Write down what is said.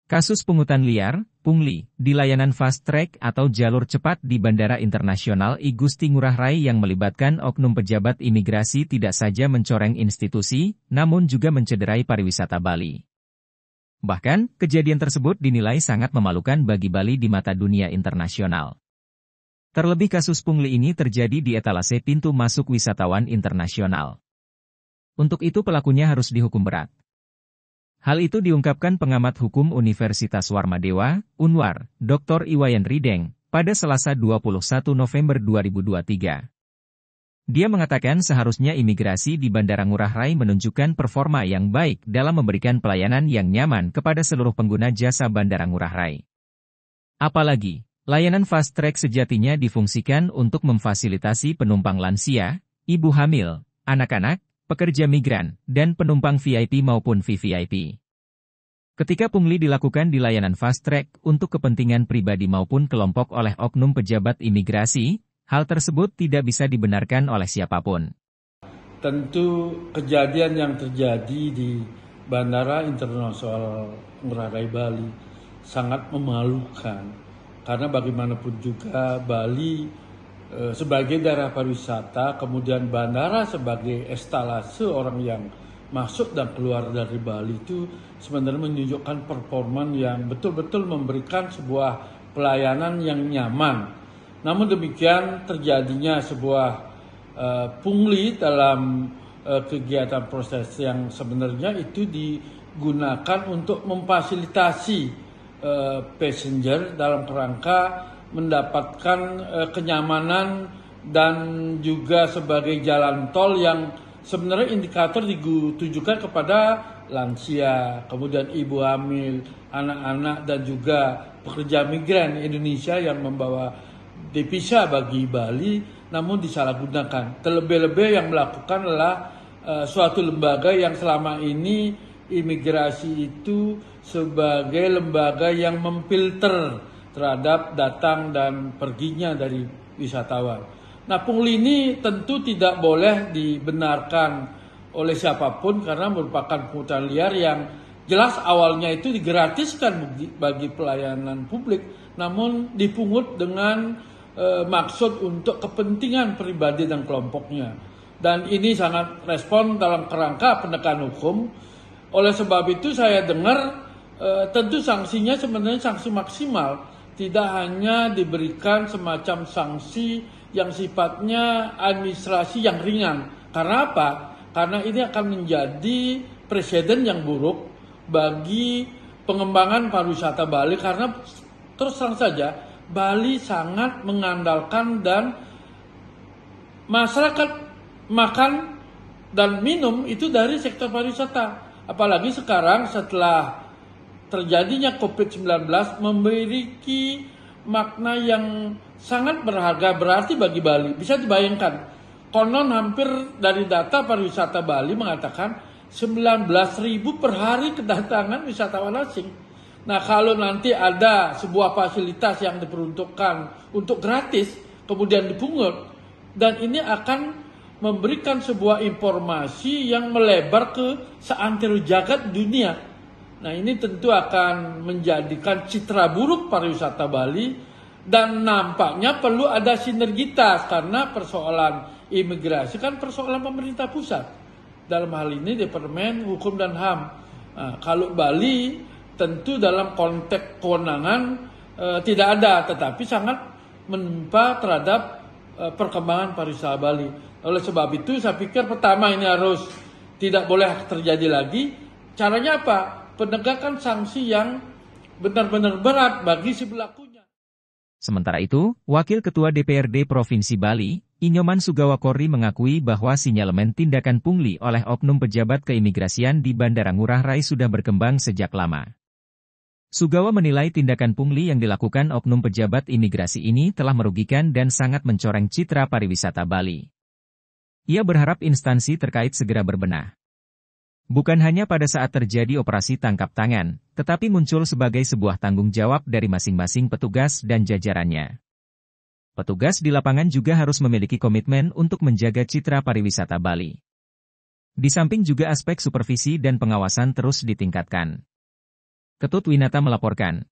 Kasus pungutan liar, pungli, di layanan fast track atau jalur cepat di Bandara Internasional I Gusti Ngurah Rai yang melibatkan oknum pejabat imigrasi tidak saja mencoreng institusi, namun juga mencederai pariwisata Bali. Bahkan, kejadian tersebut dinilai sangat memalukan bagi Bali di mata dunia internasional. Terlebih kasus pungli ini terjadi di etalase pintu masuk wisatawan internasional. Untuk itu pelakunya harus dihukum berat. Hal itu diungkapkan pengamat hukum Universitas Warmadewa, Unwar, Dr. Iwayan Rideng, pada Selasa 21 November 2023. Dia mengatakan seharusnya imigrasi di Bandara Ngurah Rai menunjukkan performa yang baik dalam memberikan pelayanan yang nyaman kepada seluruh pengguna jasa Bandara Ngurah Rai. Apalagi, layanan fast track sejatinya difungsikan untuk memfasilitasi penumpang lansia, ibu hamil, anak-anak, pekerja migran, dan penumpang VIP maupun VVIP. Ketika pungli dilakukan di layanan fast track untuk kepentingan pribadi maupun kelompok oleh oknum pejabat imigrasi, hal tersebut tidak bisa dibenarkan oleh siapapun. Tentu kejadian yang terjadi di Bandara Internasional Ngurah Rai Bali sangat memalukan. Karena bagaimanapun juga Bali sebagai daerah pariwisata, kemudian bandara sebagai estalase orang yang masuk dan keluar dari Bali itu sebenarnya menunjukkan performa yang betul-betul memberikan sebuah pelayanan yang nyaman. Namun demikian terjadinya sebuah pungli dalam kegiatan proses yang sebenarnya itu digunakan untuk memfasilitasi passenger dalam kerangka mendapatkan kenyamanan dan juga sebagai jalan tol yang sebenarnya indikator ditujukan kepada lansia, kemudian ibu hamil, anak-anak dan juga pekerja migran Indonesia yang membawa devisa bagi Bali namun disalahgunakan. Terlebih-lebih yang melakukan adalah suatu lembaga yang selama ini imigrasi itu sebagai lembaga yang memfilter terhadap datang dan perginya dari wisatawan. Nah, pungli ini tentu tidak boleh dibenarkan oleh siapapun karena merupakan pungutan liar yang jelas awalnya itu digratiskan bagi pelayanan publik, namun dipungut dengan maksud untuk kepentingan pribadi dan kelompoknya. Dan ini sangat respon dalam kerangka penegakan hukum. Oleh sebab itu saya dengar tentu sanksinya sebenarnya sanksi maksimal. Tidak hanya diberikan semacam sanksi yang sifatnya administrasi yang ringan. Karena apa? Karena ini akan menjadi presiden yang buruk bagi pengembangan pariwisata Bali. Karena terus terang saja, Bali sangat mengandalkan dan masyarakat makan dan minum itu dari sektor pariwisata. Apalagi sekarang setelah terjadinya COVID-19 memiliki makna yang sangat berharga berarti bagi Bali. Bisa dibayangkan, konon hampir dari data pariwisata Bali mengatakan 19.000 per hari kedatangan wisatawan asing. Nah, kalau nanti ada sebuah fasilitas yang diperuntukkan untuk gratis, kemudian dipungut, dan ini akan memberikan sebuah informasi yang melebar ke seantero jagat dunia. Nah, ini tentu akan menjadikan citra buruk pariwisata Bali dan nampaknya perlu ada sinergitas karena persoalan imigrasi kan persoalan pemerintah pusat. Dalam hal ini Departemen Hukum dan HAM. Nah, kalau Bali tentu dalam konteks kewenangan tidak ada, tetapi sangat menimpa terhadap perkembangan pariwisata Bali. Oleh sebab itu saya pikir pertama ini harus tidak boleh terjadi lagi. Caranya apa? Penegakan sanksi yang benar-benar berat bagi si pelakunya. Sementara itu, Wakil Ketua DPRD Provinsi Bali, Inyoman Sugawakori mengakui bahwa sinyalemen tindakan pungli oleh oknum pejabat keimigrasian di Bandara Ngurah Rai sudah berkembang sejak lama. Sugawa menilai tindakan pungli yang dilakukan oknum pejabat imigrasi ini telah merugikan dan sangat mencoreng citra pariwisata Bali. Ia berharap instansi terkait segera berbenah. Bukan hanya pada saat terjadi operasi tangkap tangan, tetapi muncul sebagai sebuah tanggung jawab dari masing-masing petugas dan jajarannya. Petugas di lapangan juga harus memiliki komitmen untuk menjaga citra pariwisata Bali. Di samping juga aspek supervisi dan pengawasan terus ditingkatkan. Ketut Winata melaporkan.